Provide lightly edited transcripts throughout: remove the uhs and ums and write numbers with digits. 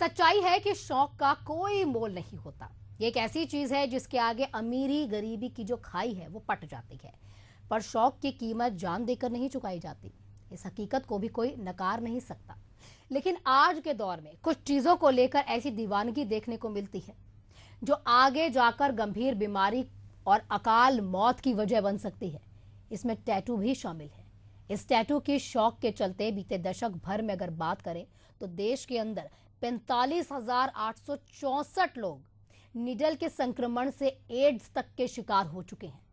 सच्चाई है कि शौक का कोई मोल नहीं होता। ये एक ऐसी चीज है जिसके आगे अमीरी गरीबी की जो खाई है वो पट जाती है। पर शौक की कीमत जान देकर नहीं चुकाई जाती। इस हकीकत को भी कोई नकार नहीं सकता। लेकिन आज के दौर में कुछ चीजों को लेकर ऐसी दीवानगी देखने को मिलती है जो आगे जाकर गंभीर बीमारी और अकाल मौत की वजह बन सकती है। इसमें टैटू भी शामिल है। इस टैटू की शौक के चलते बीते दशक भर में अगर बात करें तो देश के अंदर 45,864 लोग निडल के संक्रमण से एड्स तक के शिकार हो चुके हैं।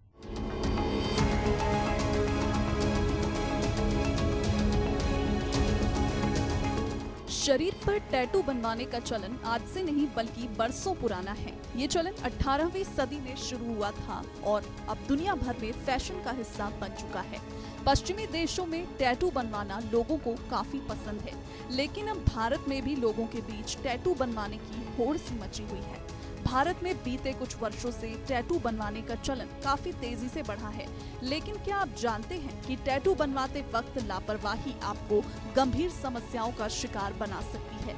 शरीर पर टैटू बनवाने का चलन आज से नहीं बल्कि बरसों पुराना है। ये चलन 18वीं सदी में शुरू हुआ था और अब दुनिया भर में फैशन का हिस्सा बन चुका है। पश्चिमी देशों में टैटू बनवाना लोगों को काफी पसंद है, लेकिन अब भारत में भी लोगों के बीच टैटू बनवाने की होड़ सी मची हुई है। भारत में बीते कुछ वर्षों से टैटू बनवाने का चलन काफी तेजी से बढ़ा है। लेकिन क्या आप जानते हैं कि टैटू बनवाते वक्त लापरवाही आपको गंभीर समस्याओं का शिकार बना सकती है।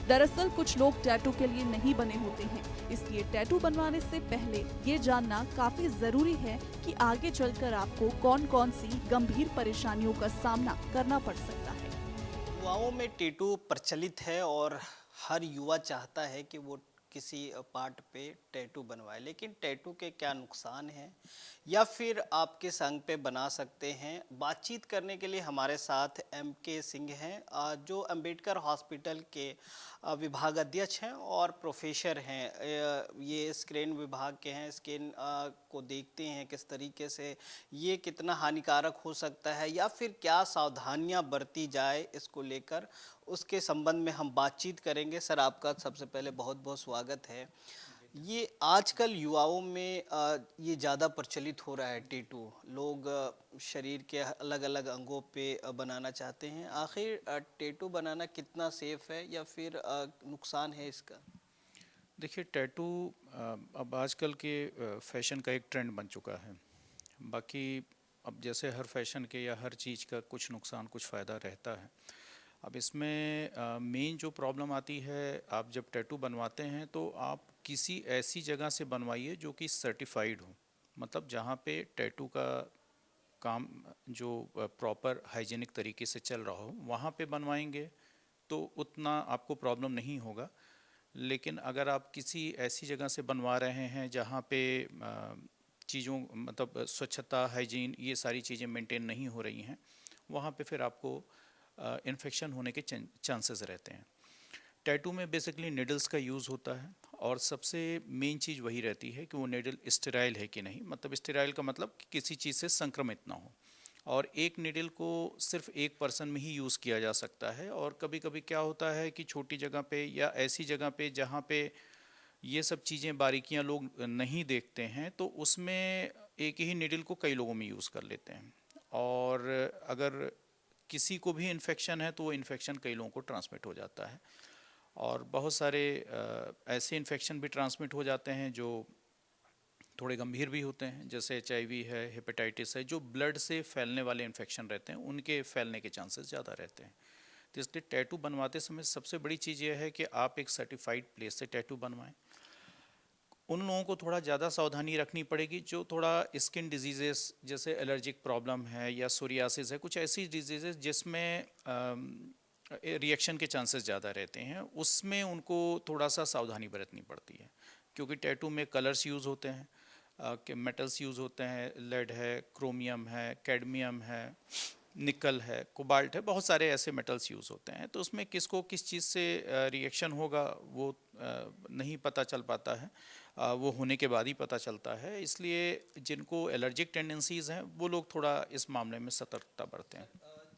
दरअसल कुछ लोग टैटू के लिए नहीं बने होते हैं, इसलिए टैटू बनवाने से पहले ये जानना काफी जरूरी है कि आगे चलकर आपको कौन कौन सी गंभीर परेशानियों का सामना करना पड़ सकता है। युवाओं में टैटू प्रचलित है और हर युवा चाहता है कि वो किसी पार्ट पे टैटू बनवाए, लेकिन टैटू के क्या नुकसान हैं या फिर आप किस अंग पे बना सकते हैं। बातचीत करने के लिए हमारे साथ MK सिंह हैं, जो अंबेडकर हॉस्पिटल के विभाग अध्यक्ष हैं और प्रोफेसर हैं। ये स्किन विभाग के हैं। स्किन को देखते हैं किस तरीके से ये कितना हानिकारक हो सकता है या फिर क्या सावधानियां बरती जाए, इसको लेकर उसके संबंध में हम बातचीत करेंगे। सर, आपका सबसे पहले बहुत बहुत स्वागत है। ये आजकल युवाओं में ये ज़्यादा प्रचलित हो रहा है टैटू। लोग शरीर के अलग अलग अंगों पे बनाना चाहते हैं। आखिर टैटू बनाना कितना सेफ है या फिर नुकसान है इसका? देखिए, टैटू अब आजकल के फैशन का एक ट्रेंड बन चुका है। बाकी अब जैसे हर फैशन के या हर चीज़ का कुछ नुकसान कुछ फ़ायदा रहता है। अब इसमें मेन जो प्रॉब्लम आती है, आप जब टैटू बनवाते हैं तो आप किसी ऐसी जगह से बनवाइए जो कि सर्टिफाइड हो। मतलब जहाँ पे टैटू का काम जो प्रॉपर हाइजीनिक तरीके से चल रहा हो वहाँ पे बनवाएंगे तो उतना आपको प्रॉब्लम नहीं होगा। लेकिन अगर आप किसी ऐसी जगह से बनवा रहे हैं जहाँ पे चीज़ों मतलब स्वच्छता, हाइजीन, ये सारी चीज़ें मेंटेन नहीं हो रही हैं, वहाँ पे फिर आपको इन्फेक्शन होने के चांसेस रहते हैं। टैटू में बेसिकली निडल्स का यूज़ होता है और सबसे मेन चीज़ वही रहती है कि वो निडल स्टेराइल है कि नहीं। मतलब स्टेराइल का मतलब कि किसी चीज़ से संक्रमित ना हो। और एक निडल को सिर्फ एक पर्सन में ही यूज़ किया जा सकता है। और कभी कभी क्या होता है कि छोटी जगह पे या ऐसी जगह पे जहाँ पे ये सब चीज़ें बारीकियाँ लोग नहीं देखते हैं, तो उसमें एक ही निडल को कई लोगों में यूज़ कर लेते हैं। और अगर किसी को भी इन्फेक्शन है तो वो इन्फेक्शन कई लोगों को ट्रांसमिट हो जाता है। और बहुत सारे ऐसे इन्फेक्शन भी ट्रांसमिट हो जाते हैं जो थोड़े गंभीर भी होते हैं, जैसे HIV है, हेपेटाइटिस है। जो ब्लड से फैलने वाले इन्फेक्शन रहते हैं उनके फैलने के चांसेस ज़्यादा रहते हैं। तो इसलिए टैटू बनवाते समय सबसे बड़ी चीज़ ये है कि आप एक सर्टिफाइड प्लेस से टैटू बनवाएं। उन लोगों को थोड़ा ज़्यादा सावधानी रखनी पड़ेगी जो थोड़ा स्किन डिजीज़ेस जैसे एलर्जिक प्रॉब्लम है या सोरियासिस है, कुछ ऐसी डिजीज़ेस जिसमें रिएक्शन के चांसेस ज़्यादा रहते हैं, उसमें उनको थोड़ा सा सावधानी बरतनी पड़ती है। क्योंकि टैटू में कलर्स यूज़ होते हैं, कि मेटल्स यूज़ होते हैं, लेड है, क्रोमियम है, कैडमियम है, निकल है, कोबाल्ट है, बहुत सारे ऐसे मेटल्स यूज़ होते हैं। तो उसमें किसको किस चीज़ से रिएक्शन होगा वो नहीं पता चल पाता है। वो होने के बाद ही पता चलता है। इसलिए जिनको एलर्जिक टेंडेंसीज़ हैं वो लोग थोड़ा इस मामले में सतर्कता बरतें।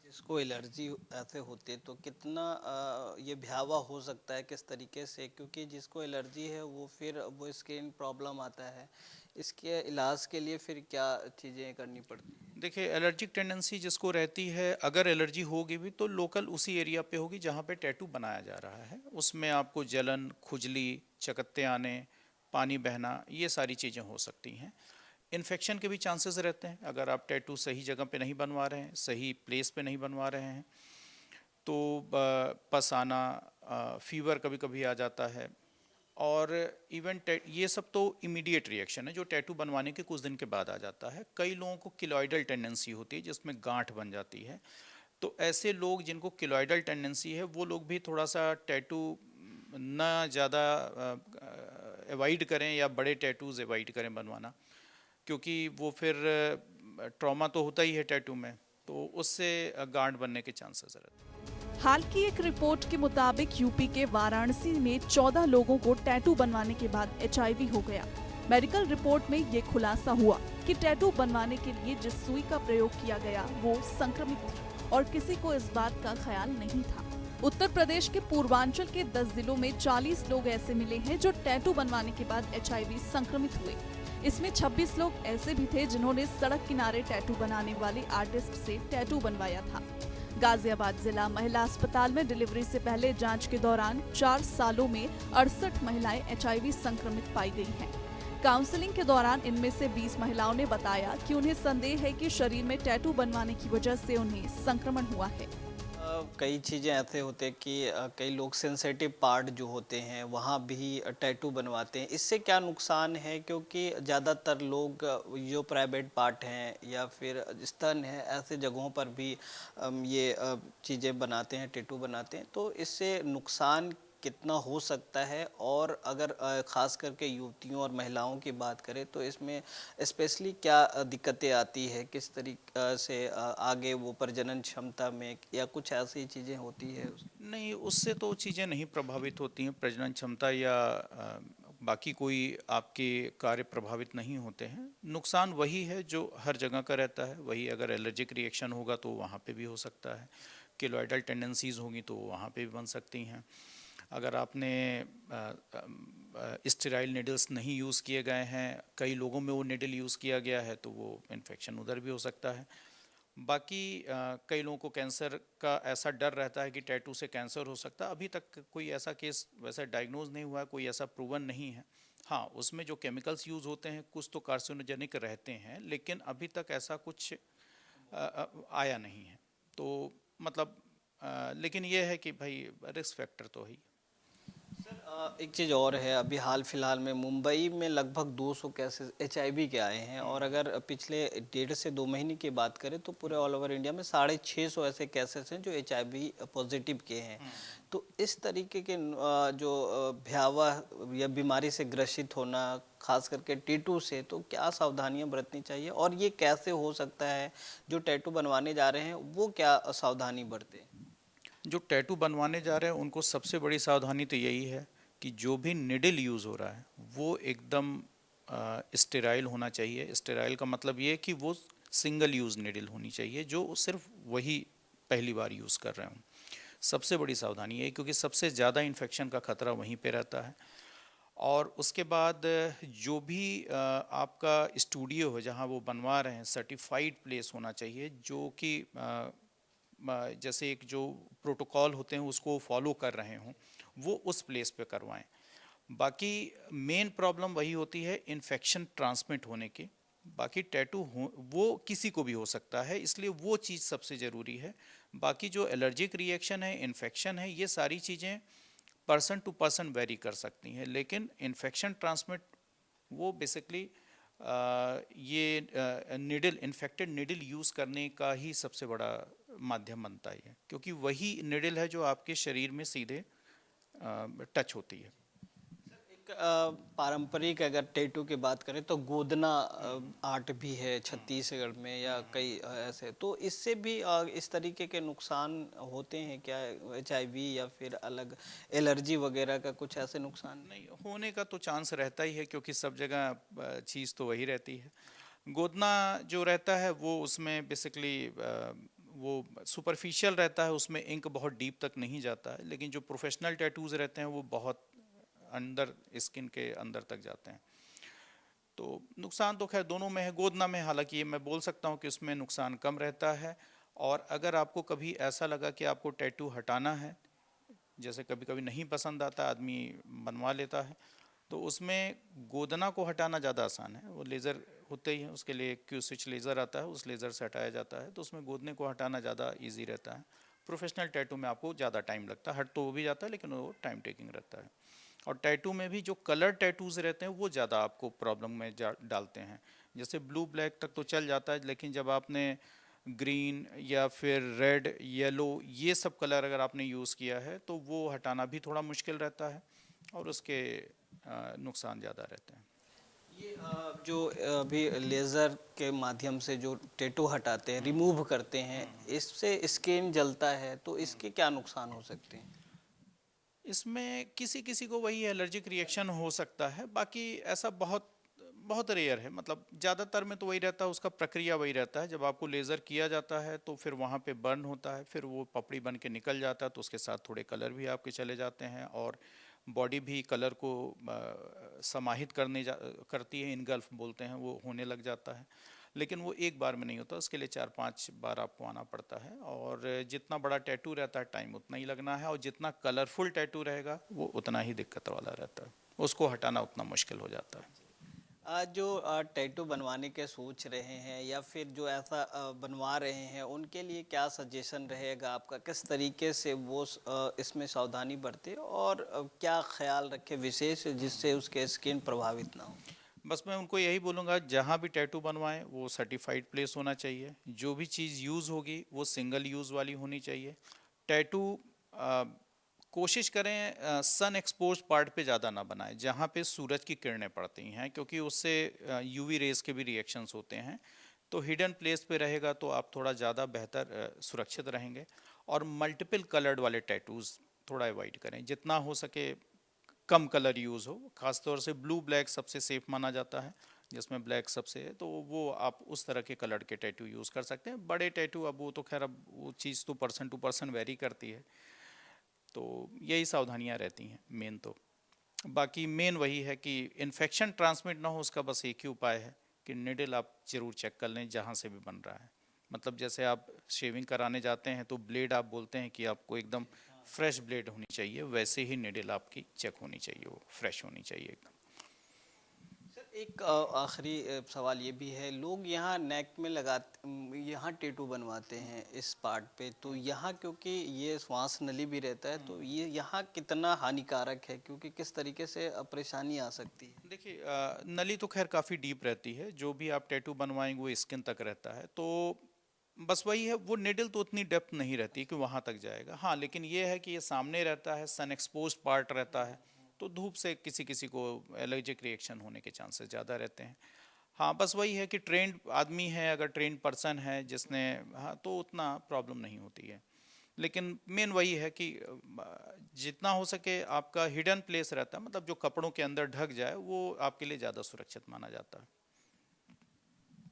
जिसको एलर्जी ऐसे होती है तो कितना ये भयावह हो सकता है, किस तरीके से? क्योंकि जिसको एलर्जी है वो फिर वो स्किन प्रॉब्लम आता है, इसके इलाज के लिए फिर क्या चीज़ें करनी पड़ती हैं? देखिए, एलर्जिक टेंडेंसी जिसको रहती है, अगर एलर्जी होगी भी तो लोकल उसी एरिया पे होगी जहाँ पे टैटू बनाया जा रहा है। उसमें आपको जलन, खुजली, चकत्ते आने, पानी बहना, ये सारी चीज़ें हो सकती हैं। इन्फेक्शन के भी चांसेस रहते हैं। अगर आप टैटू सही जगह पे नहीं बनवा रहे हैं, सही प्लेस पे नहीं बनवा रहे हैं, तो पस आना, फीवर कभी कभी आ जाता है, और इवन ये सब तो इमीडिएट रिएक्शन है जो टैटू बनवाने के कुछ दिन के बाद आ जाता है। कई लोगों को किलॉइडल टेंडेंसी होती है जिसमें गांठ बन जाती है, तो ऐसे लोग जिनको किलॉइडल टेंडेंसी है वो लोग भी थोड़ा सा टैटू ना ज़्यादा अवॉइड करें, या बड़े टैटूज अवॉइड करें बनवाना, क्योंकि वो फिर ट्रॉमा तो होता ही है टैटू में, तो उससे गांठ बनने के चांसेस रहते हैं। हाल की एक रिपोर्ट के मुताबिक यूपी के वाराणसी में 14 लोगों को टैटू बनवाने के बाद एचआईवी हो गया। मेडिकल रिपोर्ट में ये खुलासा हुआ कि टैटू बनवाने के लिए जिस सुई का प्रयोग किया गया वो संक्रमित थी और किसी को इस बात का ख्याल नहीं था। उत्तर प्रदेश के पूर्वांचल के 10 जिलों में 40 लोग ऐसे मिले हैं जो टैटू बनवाने के बाद एचआईवी संक्रमित हुए। इसमें 26 लोग ऐसे भी थे जिन्होंने सड़क किनारे टैटू बनाने वाले आर्टिस्ट से टैटू बनवाया था। गाजियाबाद जिला महिला अस्पताल में डिलीवरी से पहले जांच के दौरान 4 सालों में 68 महिलाएं एचआईवी संक्रमित पाई गई हैं। काउंसलिंग के दौरान इनमें से 20 महिलाओं ने बताया कि उन्हें संदेह है कि शरीर में टैटू बनवाने की वजह से उन्हें संक्रमण हुआ है। कई चीज़ें ऐसे होते हैं कि कई लोग सेंसिटिव पार्ट जो होते हैं वहाँ भी टैटू बनवाते हैं। इससे क्या नुकसान है, क्योंकि ज़्यादातर लोग जो प्राइवेट पार्ट हैं या फिर स्तन है, ऐसे जगहों पर भी ये चीज़ें बनाते हैं, टैटू बनाते हैं, तो इससे नुकसान कितना हो सकता है? और अगर ख़ास करके युवतियों और महिलाओं की बात करें तो इसमें स्पेशली क्या दिक्कतें आती है? किस तरीके से आगे वो प्रजनन क्षमता में या कुछ ऐसी चीज़ें होती है? नहीं, उससे तो चीज़ें नहीं प्रभावित होती हैं, प्रजनन क्षमता या बाकी कोई आपके कार्य प्रभावित नहीं होते हैं। नुकसान वही है जो हर जगह का रहता है, वही अगर एलर्जिक रिएक्शन होगा तो वहाँ पे भी हो सकता है, किलोइडल टेंडेंसीज होंगी तो वहाँ पे भी बन सकती हैं। अगर आपने स्टेराइल निडल्स नहीं यूज़ किए गए हैं, कई लोगों में वो निडल यूज़ किया गया है तो वो इन्फेक्शन उधर भी हो सकता है। बाकी कई लोगों को कैंसर का ऐसा डर रहता है कि टैटू से कैंसर हो सकता है। अभी तक कोई ऐसा केस वैसा डायग्नोज नहीं हुआ है, कोई ऐसा प्रूवन नहीं है। हाँ, उसमें जो केमिकल्स यूज़ होते हैं कुछ तो कार्सिनोजेनिक रहते हैं, लेकिन अभी तक ऐसा कुछ आया नहीं है। तो मतलब लेकिन ये है कि भाई रिस्क फैक्टर तो है ही। एक चीज़ और है, अभी हाल फिलहाल में मुंबई में लगभग 200 केसेस एचआईवी के आए हैं, और अगर पिछले 1.5 से 2 महीने की बात करें तो पूरे ऑल ओवर इंडिया में 650 ऐसे केसेस हैं जो एचआईवी पॉजिटिव के हैं। तो इस तरीके के जो भयावह या बीमारी से ग्रसित होना, खास करके टैटू से, तो क्या सावधानियां बरतनी चाहिए और ये कैसे हो सकता है? जो टैटू बनवाने जा रहे हैं वो क्या सावधानी बरतें? जो टैटू बनवाने जा रहे हैं उनको सबसे बड़ी सावधानी तो यही है कि जो भी निडल यूज़ हो रहा है वो एकदम स्टेराइल होना चाहिए। स्टेराइल का मतलब ये है कि वो सिंगल यूज़ निडल होनी चाहिए, जो सिर्फ वही पहली बार यूज़ कर रहे हों। सबसे बड़ी सावधानी है, क्योंकि सबसे ज़्यादा इन्फेक्शन का खतरा वहीं पे रहता है। और उसके बाद जो भी आपका स्टूडियो है जहाँ वो बनवा रहे हैं, सर्टिफाइड प्लेस होना चाहिए, जो कि जैसे एक जो प्रोटोकॉल होते हैं उसको फॉलो कर रहे हों, वो उस प्लेस पे करवाएं। बाकी मेन प्रॉब्लम वही होती है इन्फेक्शन ट्रांसमिट होने की। बाकी टैटू वो किसी को भी हो सकता है, इसलिए वो चीज़ सबसे ज़रूरी है। बाकी जो एलर्जिक रिएक्शन है, इन्फेक्शन है, ये सारी चीज़ें पर्सन टू पर्सन वेरी कर सकती हैं, लेकिन इन्फेक्शन ट्रांसमिट वो बेसिकली ये निडल, इन्फेक्टेड निडल यूज़ करने का ही सबसे बड़ा माध्यम बनता है, क्योंकि वही निडल है जो आपके शरीर में सीधे टच होती है। एक पारंपरिक अगर टैटू की बात करें तो गोदना आर्ट भी है छत्तीसगढ़ में, या कई ऐसे, तो इससे भी इस तरीके के नुकसान होते हैं क्या? एचआईवी या फिर अलग एलर्जी वगैरह का कुछ ऐसे नुकसान? नहीं होने का तो चांस रहता ही है, क्योंकि सब जगह चीज़ तो वही रहती है। गोदना जो रहता है वो उसमें बेसिकली वो सुपरफिशियल रहता है, उसमें इंक बहुत डीप तक नहीं जाता है, लेकिन जो प्रोफेशनल टैटूज़ रहते हैं वो बहुत अंदर स्किन के अंदर तक जाते हैं। तो नुकसान तो खैर दोनों में है। गोदना में हालांकि ये मैं बोल सकता हूँ कि उसमें नुकसान कम रहता है, और अगर आपको कभी ऐसा लगा कि आपको टैटू हटाना है, जैसे कभी कभी नहीं पसंद आता, आदमी बनवा लेता है, तो उसमें गोदना को हटाना ज़्यादा आसान है। वो लेज़र होते ही है, उसके लिए क्यू स्विच लेज़र आता है, उस लेज़र से हटाया जाता है, तो उसमें गोदने को हटाना ज़्यादा इजी रहता है। प्रोफेशनल टैटू में आपको ज़्यादा टाइम लगता है, हट तो वो भी जाता है लेकिन वो टाइम टेकिंग रहता है। और टैटू में भी जो कलर टैटूज़ रहते हैं वो ज़्यादा आपको प्रॉब्लम में डालते हैं। जैसे ब्लू ब्लैक तक तो चल जाता है, लेकिन जब आपने ग्रीन या फिर रेड येलो ये सब कलर अगर आपने यूज़ किया है तो वो हटाना भी थोड़ा मुश्किल रहता है और उसके नुकसान ज़्यादा रहते हैं। ये जो अभी लेज़र के माध्यम से जो टैटू हटाते हैं, रिमूव करते हैं, इससे स्किन जलता है, तो इसके क्या नुकसान हो सकते हैं? इसमें किसी किसी को वही एलर्जिक रिएक्शन हो सकता है, बाकी ऐसा बहुत बहुत रेयर है। मतलब ज़्यादातर में तो वही रहता है, उसका प्रक्रिया वही रहता है। जब आपको लेज़र किया जाता है तो फिर वहाँ पे बर्न होता है, फिर वो पपड़ी बन के निकल जाता है, तो उसके साथ थोड़े कलर भी आपके चले जाते हैं और बॉडी भी कलर को समाहित करती है, इनगल्फ बोलते हैं, वो होने लग जाता है। लेकिन वो एक बार में नहीं होता, उसके लिए 4-5 बार आपको आना पड़ता है और जितना बड़ा टैटू रहता है टाइम उतना ही लगना है, और जितना कलरफुल टैटू रहेगा वो उतना ही दिक्कत वाला रहता है, उसको हटाना उतना मुश्किल हो जाता है। जो टैटू बनवाने के सोच रहे हैं या फिर जो ऐसा बनवा रहे हैं, उनके लिए क्या सजेशन रहेगा आपका? किस तरीके से वो इसमें सावधानी बरते और क्या ख्याल रखे विशेष जिससे उसके स्किन प्रभावित ना हो? बस मैं उनको यही बोलूँगा, जहाँ भी टैटू बनवाएं वो सर्टिफाइड प्लेस होना चाहिए। जो भी चीज़ यूज़ होगी वो सिंगल यूज़ वाली होनी चाहिए। टैटू कोशिश करें सन एक्सपोज पार्ट पे ज़्यादा ना बनाएं, जहाँ पे सूरज की किरणें पड़ती हैं, क्योंकि उससे यूवी रेज के भी रिएक्शंस होते हैं। तो हिडन प्लेस पे रहेगा तो आप थोड़ा ज़्यादा बेहतर सुरक्षित रहेंगे। और मल्टीपल कलर्ड वाले टैटूज़ थोड़ा अवॉइड करें, जितना हो सके कम कलर यूज़ हो। ख़ासतौर से ब्लू ब्लैक सबसे सेफ़ माना जाता है, जिसमें ब्लैक सबसे है, तो वो आप उस तरह के कलर के टैटू यूज़ कर सकते हैं। बड़े टैटू अब वो तो खैर अब वो चीज़ तो पर्सन टू पर्सन वेरी करती है, तो यही सावधानियां रहती हैं मेन। तो बाकी मेन वही है कि इन्फेक्शन ट्रांसमिट ना हो, उसका बस एक ही उपाय है कि निडल आप ज़रूर चेक कर लें जहाँ से भी बन रहा है। मतलब जैसे आप शेविंग कराने जाते हैं तो ब्लेड आप बोलते हैं कि आपको एकदम फ्रेश ब्लेड होनी चाहिए, वैसे ही निडल आपकी चेक होनी चाहिए, वो फ्रेश होनी चाहिए एकदम। एक आखिरी सवाल ये भी है, लोग यहाँ नेक में यहाँ टैटू बनवाते हैं इस पार्ट पे, तो यहाँ क्योंकि ये श्वास नली भी रहता है, तो ये यहाँ कितना हानिकारक है, क्योंकि किस तरीके से परेशानी आ सकती है? देखिए नली तो खैर काफ़ी डीप रहती है, जो भी आप टैटू बनवाएंगे वो स्किन तक रहता है, तो बस वही है, वो निडल तो उतनी डेप्थ नहीं रहती कि वहाँ तक जाएगा। हाँ, लेकिन ये है कि ये सामने रहता है, सन एक्सपोज पार्ट रहता है, तो धूप से किसी किसी को एलर्जिक रिएक्शन होने के चांसेस ज़्यादा रहते हैं। हाँ, बस वही है कि ट्रेंड आदमी है, अगर ट्रेंड पर्सन है जिसने, हाँ, तो उतना प्रॉब्लम नहीं होती है। लेकिन मेन वही है कि जितना हो सके आपका हिडन प्लेस रहता है, मतलब जो कपड़ों के अंदर ढक जाए, वो आपके लिए ज़्यादा सुरक्षित माना जाता है।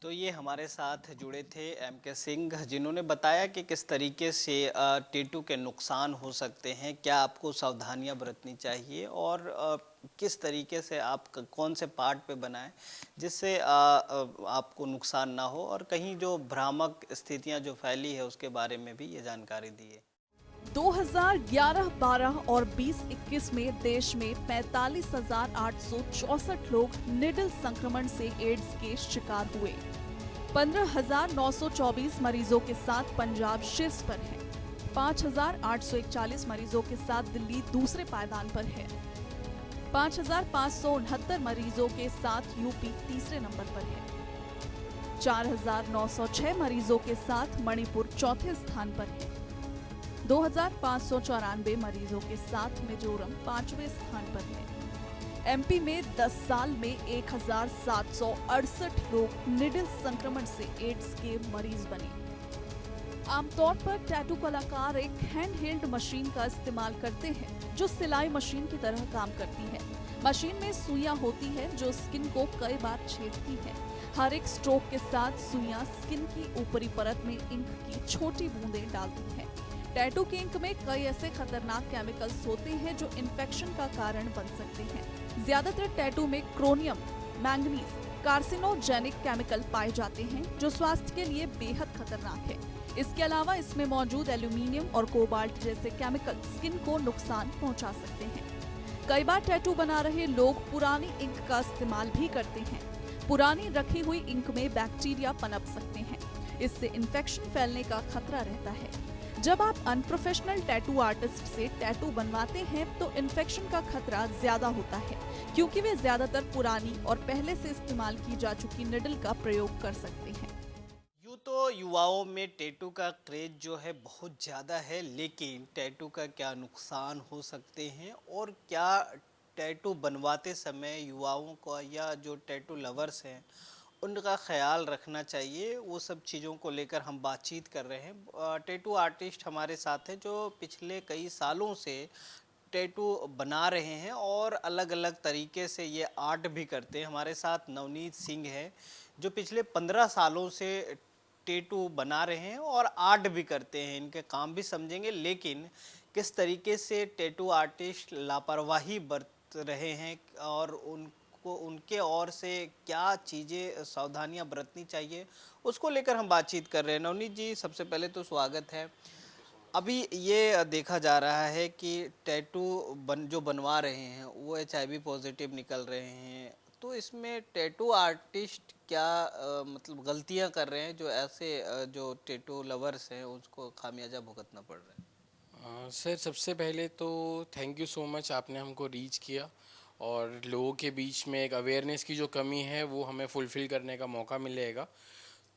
तो ये हमारे साथ जुड़े थे MK सिंह, जिन्होंने बताया कि किस तरीके से टैटू के नुकसान हो सकते हैं, क्या आपको सावधानियां बरतनी चाहिए और किस तरीके से आप कौन से पार्ट पे बनाएं जिससे आपको नुकसान ना हो, और कहीं जो भ्रामक स्थितियां जो फैली है उसके बारे में भी ये जानकारी दी है। 2011-12 और 20-21 में देश में 45,864 लोग निडल संक्रमण से एड्स के शिकार हुए। 15,924 मरीजों के साथ पंजाब शीर्ष पर है। 5,841 मरीजों के साथ दिल्ली दूसरे पायदान पर है। 5,569 मरीजों के साथ यूपी तीसरे नंबर पर है। 4,906 मरीजों के साथ मणिपुर चौथे स्थान पर है। 2,594 मरीजों के साथ मिजोरम 5वें स्थान पर है। एमपी में 10 साल में 1,768 लोग निडल संक्रमण से एड्स के मरीज बने। आमतौर पर टैटू कलाकार एक हैंड हेल्ड मशीन का इस्तेमाल करते हैं, जो सिलाई मशीन की तरह काम करती है। मशीन में सुइयां होती है जो स्किन को कई बार छेदती है। हर एक स्ट्रोक के साथ सुइयां स्किन की ऊपरी परत में इंक की छोटी बूंदें डालती हैं। टैटू की इंक में कई ऐसे खतरनाक केमिकल्स होते हैं जो इन्फेक्शन का कारण बन सकते हैं। ज्यादातर टैटू में क्रोमियम, मैंगनीज, कार्सिनोजेनिक केमिकल पाए जाते हैं जो स्वास्थ्य के लिए बेहद खतरनाक है। इसके अलावा इसमें मौजूद एल्यूमिनियम और कोबाल्ट जैसे केमिकल स्किन को नुकसान पहुंचा सकते हैं। कई बार टैटू बना रहे लोग पुरानी इंक का इस्तेमाल भी करते हैं। पुरानी रखी हुई इंक में बैक्टीरिया पनप सकते हैं। इससे इन्फेक्शन फैलने का खतरा रहता है। जब आप अनप्रोफेशनल टैटू आर्टिस्ट से टैटू बनवाते हैं तो इन्फेक्शन का खतरा ज्यादा होता है, क्योंकि वे ज्यादातर पुरानी और पहले से इस्तेमाल की जा चुकी निडल का प्रयोग कर सकते हैं। यूँ तो युवाओं में टैटू का क्रेज जो है बहुत ज़्यादा है, लेकिन टैटू का क्या नुकसान हो सकते हैं और क्या टैटू बनवाते समय युवाओं को या जो टैटू लवर्स हैं उनका ख्याल रखना चाहिए, वो सब चीज़ों को लेकर हम बातचीत कर रहे हैं। टैटू आर्टिस्ट हमारे साथ हैं जो पिछले कई सालों से टैटू बना रहे हैं और अलग अलग तरीके से ये आर्ट भी करते हैं। हमारे साथ नवनीत सिंह है जो पिछले 15 सालों से टैटू बना रहे हैं और आर्ट भी करते हैं। इनके काम भी समझेंगे, लेकिन किस तरीके से टैटू आर्टिस्ट लापरवाही बरत रहे हैं और उनके ओर से क्या चीज़ें सावधानियां बरतनी चाहिए, उसको लेकर हम बातचीत कर रहे हैं। नवनीत जी, सबसे पहले तो स्वागत है। अभी ये देखा जा रहा है कि टैटू जो बनवा रहे हैं वो HIV पॉजिटिव निकल रहे हैं, तो इसमें टैटू आर्टिस्ट क्या मतलब गलतियां कर रहे हैं जो ऐसे जो टैटू लवर्स हैं उसको खामियाजा भुगतना पड़ रहा है? सर, सबसे पहले तो थैंक यू सो मच, आपने हमको रीच किया और लोगों के बीच में एक अवेयरनेस की जो कमी है वो हमें फुलफ़िल करने का मौका मिलेगा।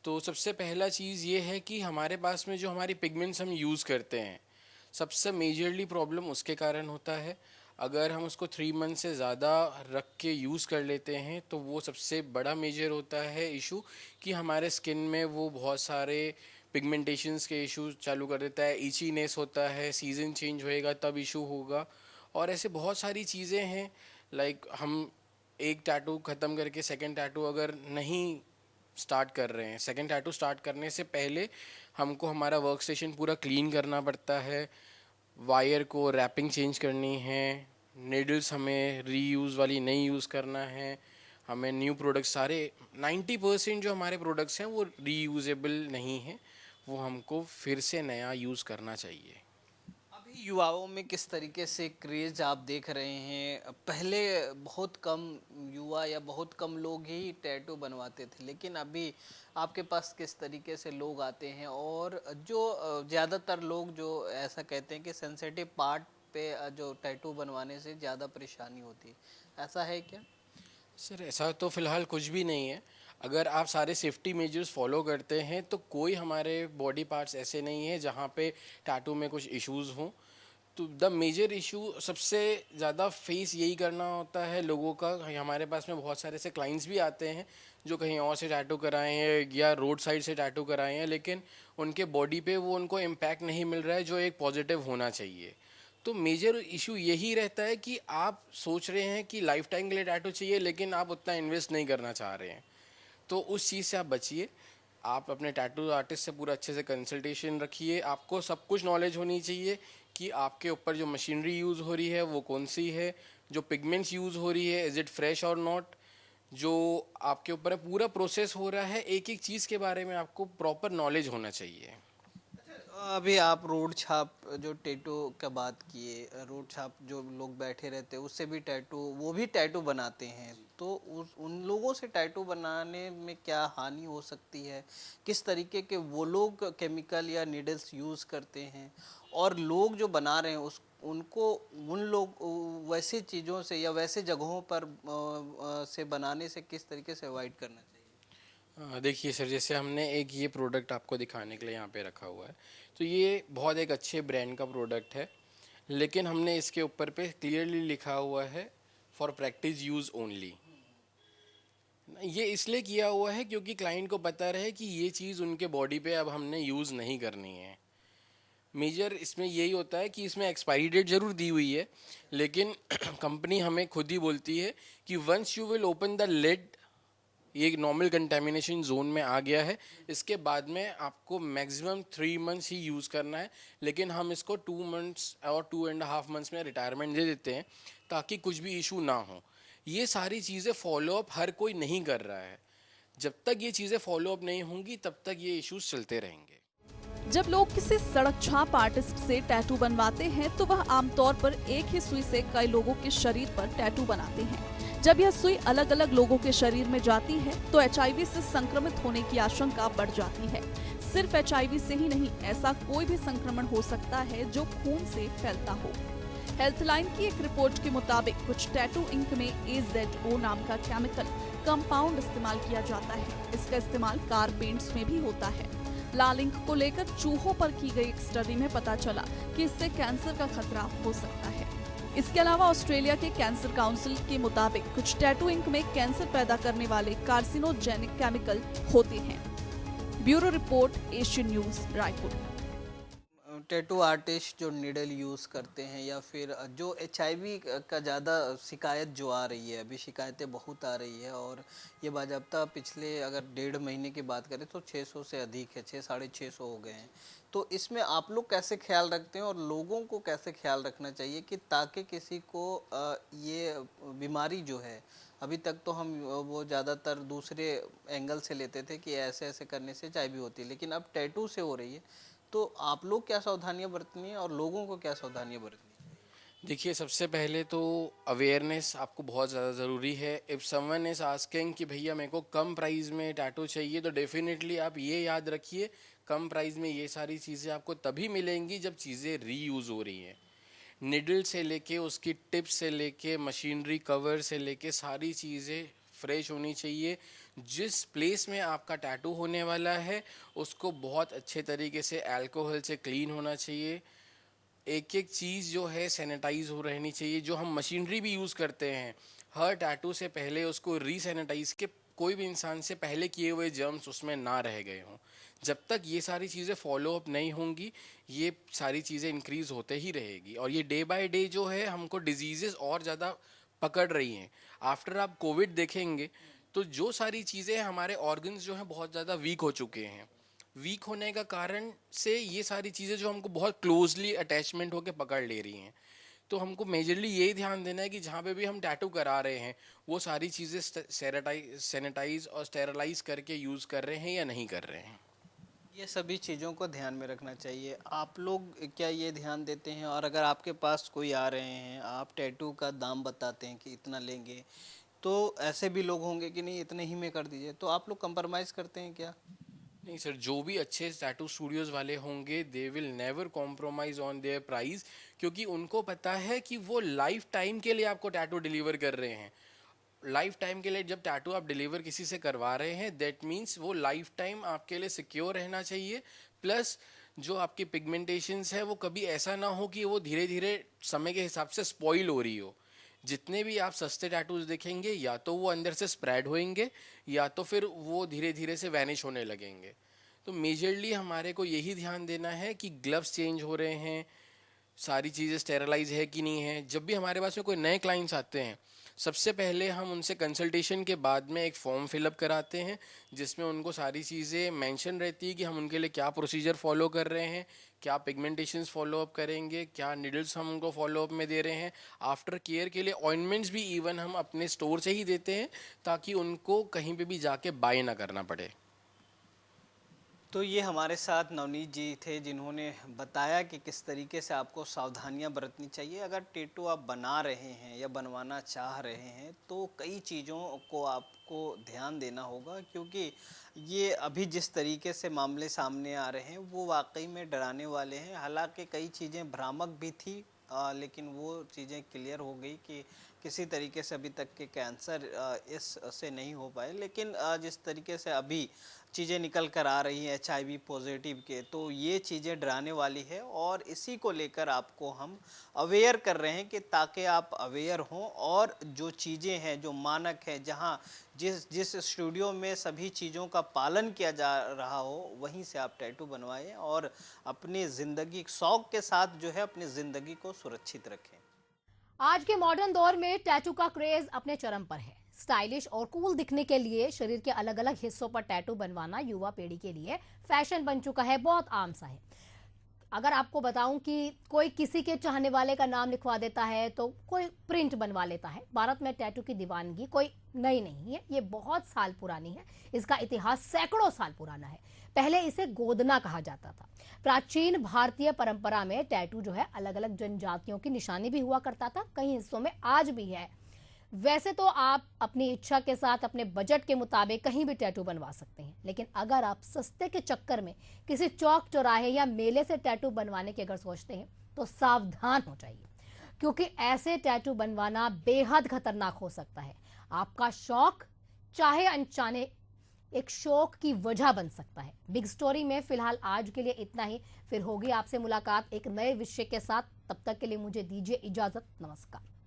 तो सबसे पहला चीज़ ये है कि हमारे पास में जो हमारी पिगमेंट्स हम यूज़ करते हैं, सबसे मेजरली प्रॉब्लम उसके कारण होता है। अगर हम उसको 3 मंथ से ज़्यादा रख के यूज़ कर लेते हैं तो वो सबसे बड़ा मेजर होता है इशू कि हमारे स्किन में वो बहुत सारे पिगमेंटेशंस के इशू चालू कर देता है, इचीनेस होता है, सीज़न चेंज होएगा तब इशू होगा, और ऐसे बहुत सारी चीज़ें हैं। लाइक हम एक टैटू ख़त्म करके सेकंड टैटू अगर नहीं स्टार्ट कर रहे हैं, सेकंड टैटू स्टार्ट करने से पहले हमको हमारा वर्क स्टेशन पूरा क्लीन करना पड़ता है, वायर को रैपिंग चेंज करनी है, नीडल्स हमें रीयूज़ वाली नहीं यूज़ करना है, हमें न्यू प्रोडक्ट्स सारे 90% जो हमारे प्रोडक्ट्स हैं वो रीयूजेबल नहीं हैं, वो हमको फिर से नया यूज़ करना चाहिए। अभी युवाओं में किस तरीके से क्रेज आप देख रहे हैं? पहले बहुत कम युवा या बहुत कम लोग ही टैटू बनवाते थे, लेकिन अभी आपके पास किस तरीके से लोग आते हैं और जो ज़्यादातर लोग जो ऐसा कहते हैं कि सेंसिटिव पार्ट पे जो टैटू बनवाने से ज़्यादा परेशानी होती है, ऐसा है क्या? सर, ऐसा तो फ़िलहाल कुछ भी नहीं है। अगर आप सारे सेफ्टी मेजर्स फॉलो करते हैं तो कोई हमारे बॉडी पार्ट्स ऐसे नहीं है जहाँ पे टैटू में कुछ इश्यूज़ हों। तो द मेजर इशू सबसे ज़्यादा फेस यही करना होता है लोगों का। हमारे पास में बहुत सारे ऐसे क्लाइंट्स भी आते हैं जो कहीं और से टैटू कराए हैं या रोड साइड से टैटू कराए हैं, लेकिन उनके बॉडी पे वो उनको इम्पैक्ट नहीं मिल रहा है जो एक पॉजिटिव होना चाहिए। तो मेजर इशू यही रहता है कि आप सोच रहे हैं कि लाइफ टाइम के लिए टैटू चाहिए, लेकिन आप उतना इन्वेस्ट नहीं करना चाह रहे हैं, तो उस चीज़ से आप बचिए। आप अपने टैटू आर्टिस्ट से पूरा अच्छे से कंसल्टेशन रखिए। आपको सब कुछ नॉलेज होनी चाहिए कि आपके ऊपर जो मशीनरी यूज़ हो रही है वो कौन सी है, जो पिगमेंट्स यूज़ हो रही है इज़ इट फ्रेश और नॉट, जो आपके ऊपर पूरा प्रोसेस हो रहा है, एक एक चीज़ के बारे में आपको प्रॉपर नॉलेज होना चाहिए। अभी आप रोड छाप जो टैटू का बात किए, रोड छाप जो लोग बैठे रहते हैं उससे भी टैटू, वो भी टैटू बनाते हैं, तो उन लोगों से टैटू बनाने में क्या हानि हो सकती है? किस तरीके के वो लोग केमिकल या नीडल्स यूज़ करते हैं और लोग जो बना रहे हैं उनको उन लोग वैसे चीज़ों से या वैसे जगहों पर से बनाने से किस तरीके से अवॉइड करना चाहिए? देखिए सर, जैसे हमने एक ये प्रोडक्ट आपको दिखाने के लिए यहाँ पे रखा हुआ है, तो ये बहुत एक अच्छे ब्रांड का प्रोडक्ट है, लेकिन हमने इसके ऊपर पे क्लियरली लिखा हुआ है फॉर प्रैक्टिस यूज़ ओनली। ये इसलिए किया हुआ है क्योंकि क्लाइंट को पता रहे कि ये चीज़ उनके बॉडी पे अब हमने यूज़ नहीं करनी है। मेजर इसमें यही होता है कि इसमें एक्सपायरी डेट ज़रूर दी हुई है, लेकिन कंपनी हमें खुद ही बोलती है कि once you will open the lid, ये एक नॉर्मल कंटेमिनेशन जोन में आ गया है, इसके बाद में आपको मैक्सिमम 3 मंथ्स ही यूज़ करना है, लेकिन हम इसको 2 मंथ्स और 2.5 मंथ्स में रिटायरमेंट दे देते हैं ताकि कुछ भी इशू ना हो। ये सारी चीज़ें फॉलोअप हर कोई नहीं कर रहा है। जब तक ये चीज़ें फॉलोअप नहीं होंगी तब तक ये इश्यूज चलते रहेंगे। जब लोग किसी सड़क छाप आर्टिस्ट से टैटू बनवाते हैं तो वह आमतौर पर एक ही सुई से कई लोगों के शरीर पर टैटू बनाते हैं। जब यह सुई अलग अलग लोगों के शरीर में जाती है तो HIV से संक्रमित होने की आशंका बढ़ जाती है। सिर्फ HIV से ही नहीं, ऐसा कोई भी संक्रमण हो सकता है जो खून से फैलता हो। हेल्थलाइन की एक रिपोर्ट के मुताबिक कुछ टैटू इंक में AZO नाम का केमिकल कंपाउंड इस्तेमाल किया जाता है। इसका इस्तेमाल कार पेंट्स में भी होता है। लाल इंक को लेकर चूहों पर की गई एक स्टडी में पता चला कि इससे कैंसर का खतरा हो सकता है। इसके अलावा ऑस्ट्रेलिया के कैंसर काउंसिल के मुताबिक कुछ टैटू इंक में कैंसर पैदा करने वाले कार्सिनोजेनिक केमिकल होते हैं। Bureau report, Asian news, Raipur. Tattoo artist जो नीडल यूज़ करते हैं या फिर जो HIV का ज़्यादा शिकायत जो आ रही है, अभी शिकायतें बहुत आ रही है और ये बाज़ाब्ता पिछले अगर 1.5 महीने की बात करें तो 600 से अधिक है, 600-650 हो गए हैं। तो इसमें आप लोग कैसे ख्याल रखते हैं और लोगों को कैसे ख्याल रखना चाहिए कि ताकि किसी को ये बीमारी जो है, अभी तक तो हम वो ज़्यादातर दूसरे एंगल से लेते थे कि ऐसे ऐसे करने से HIV होती है, लेकिन अब टैटू से हो रही है, तो आप लोग क्या सावधानियां बरतनी है और लोगों को क्या सावधानियां बरतनी है? देखिए, सबसे पहले तो अवेयरनेस आपको बहुत ज़्यादा ज़रूरी है। इफ़ समवन इज़ आस्किंग कि भैया मेरे को कम प्राइस में टैटू चाहिए, तो डेफिनेटली आप ये याद रखिए, कम प्राइस में ये सारी चीज़ें आपको तभी मिलेंगी जब चीज़ें रीयूज़ हो रही हैं। निडल से लेके उसकी टिप से लेके मशीनरी कवर से लेके सारी चीज़ें फ्रेश होनी चाहिए। जिस प्लेस में आपका टैटू होने वाला है उसको बहुत अच्छे तरीके से अल्कोहल से क्लीन होना चाहिए। एक एक चीज़ जो है सैनिटाइज हो रहनी चाहिए। जो हम मशीनरी भी यूज़ करते हैं, हर टैटू से पहले उसको रीसैनिटाइज के कोई भी इंसान से पहले किए हुए जर्म्स उसमें ना रह गए हों। जब तक ये सारी चीज़ें फॉलो अप नहीं होंगी, ये सारी चीज़ें इंक्रीज़ होते ही रहेगी और ये डे बाय डे जो है हमको डिजीज़ेस और ज़्यादा पकड़ रही हैं। आफ्टर आप कोविड देखेंगे तो जो सारी चीज़ें हमारे ऑर्गन्स जो हैं बहुत ज़्यादा वीक हो चुके हैं। वीक होने का कारण से ये सारी चीज़ें जो हमको बहुत क्लोजली अटैचमेंट होकर पकड़ ले रही हैं। तो हमको मेजरली यही ध्यान देना है कि जहाँ पे भी हम टैटू करा रहे हैं वो सारी चीज़ें सैनिटाइज और स्टेरलाइज करके यूज़ कर रहे हैं या नहीं कर रहे हैं। ये सभी चीज़ों को ध्यान में रखना चाहिए। आप लोग क्या ये ध्यान देते हैं? और अगर आपके पास कोई आ रहे हैं, आप टैटू का दाम बताते हैं कि इतना लेंगे, तो ऐसे भी लोग होंगे कि नहीं इतने ही में कर दीजिए, तो आप लोग कंप्रोमाइज़ करते हैं क्या? नहीं सर, जो भी अच्छे टैटू स्टूडियोज़ वाले होंगे they will never compromise on their price, क्योंकि उनको पता है कि वो लाइफ टाइम के लिए आपको टैटू डिलीवर कर रहे हैं। लाइफ टाइम के लिए जब टैटू आप डिलीवर किसी से करवा रहे हैं, दैट मीन्स वो लाइफ टाइम आपके लिए सिक्योर रहना चाहिए। प्लस जो आपकी पिगमेंटेशंस है वो कभी ऐसा ना हो कि वो धीरे धीरे समय के हिसाब से स्पॉइल हो रही हो। जितने भी आप सस्ते टैटूज देखेंगे या तो वो अंदर से स्प्रेड होएंगे या तो फिर वो धीरे धीरे से वैनिश होने लगेंगे। तो मेजरली हमारे को यही ध्यान देना है कि ग्लव्स चेंज हो रहे हैं, सारी चीज़ें स्टेरलाइज है कि नहीं है। जब भी हमारे पास में कोई नए क्लाइंट्स आते हैं, सबसे पहले हम उनसे कंसल्टेशन के बाद में एक फॉर्म फिलअप कराते हैं जिसमें उनको सारी चीज़ें मेंशन रहती है कि हम उनके लिए क्या प्रोसीजर फॉलो कर रहे हैं, क्या पिगमेंटेशंस फॉलो अप करेंगे, क्या निडल्स हम उनको फॉलो अप में दे रहे हैं। आफ्टर केयर के लिए ऑइंटमेंट्स भी इवन हम अपने स्टोर से ही देते हैं ताकि उनको कहीं पे भी जाके बाय ना करना पड़े। तो ये हमारे साथ नवनीत जी थे जिन्होंने बताया कि किस तरीके से आपको सावधानियां बरतनी चाहिए। अगर टैटू आप बना रहे हैं या बनवाना चाह रहे हैं तो कई चीज़ों को आपको ध्यान देना होगा, क्योंकि ये अभी जिस तरीके से मामले सामने आ रहे हैं वो वाकई में डराने वाले हैं। हालांकि कई चीज़ें भ्रामक भी थी, लेकिन वो चीज़ें क्लियर हो गई कि किसी तरीके से अभी तक के कैंसर इससे नहीं हो पाए। लेकिन जिस तरीके से अभी चीज़ें निकल कर आ रही हैं HIV पॉजिटिव के, तो ये चीज़ें डराने वाली है और इसी को लेकर आपको हम अवेयर कर रहे हैं कि ताकि आप अवेयर हों और जो चीज़ें हैं, जो मानक हैं, जहाँ जिस स्टूडियो में सभी चीज़ों का पालन किया जा रहा हो वहीं से आप टैटू बनवाएं और अपनी ज़िंदगी शौक के साथ जो है अपनी ज़िंदगी को सुरक्षित रखें। आज के मॉडर्न दौर में टैटू का क्रेज अपने चरम पर है। स्टाइलिश और कूल दिखने के लिए शरीर के अलग अलग हिस्सों पर टैटू बनवाना युवा पीढ़ी के लिए फैशन बन चुका है, बहुत आम सा है। अगर आपको बताऊं कि कोई किसी के चाहने वाले का नाम लिखवा देता है तो कोई प्रिंट बनवा लेता है। भारत में टैटू की दीवानगी कोई नई नहीं है, ये बहुत साल पुरानी है। इसका इतिहास सैकड़ों साल पुराना है। पहले इसे गोदना कहा जाता था। प्राचीन भारतीय परंपरा में टैटू जो है अलग अलग जनजातियों की निशानी भी हुआ करता था, कई हिस्सों में आज भी है। वैसे तो आप अपनी इच्छा के साथ अपने बजट के मुताबिक कहीं भी टैटू बनवा सकते हैं, लेकिन अगर आप सस्ते के चक्कर में किसी चौक चौराहे या मेले से टैटू बनवाने की अगर सोचते हैं तो सावधान हो जाइए, क्योंकि ऐसे टैटू बनवाना बेहद खतरनाक हो सकता है। आपका शौक चाहे अनजाने एक शौक की वजह बन सकता है। बिग स्टोरी में फिलहाल आज के लिए इतना ही, फिर होगी आपसे मुलाकात एक नए विषय के साथ। तब तक के लिए मुझे दीजिए इजाजत। नमस्कार।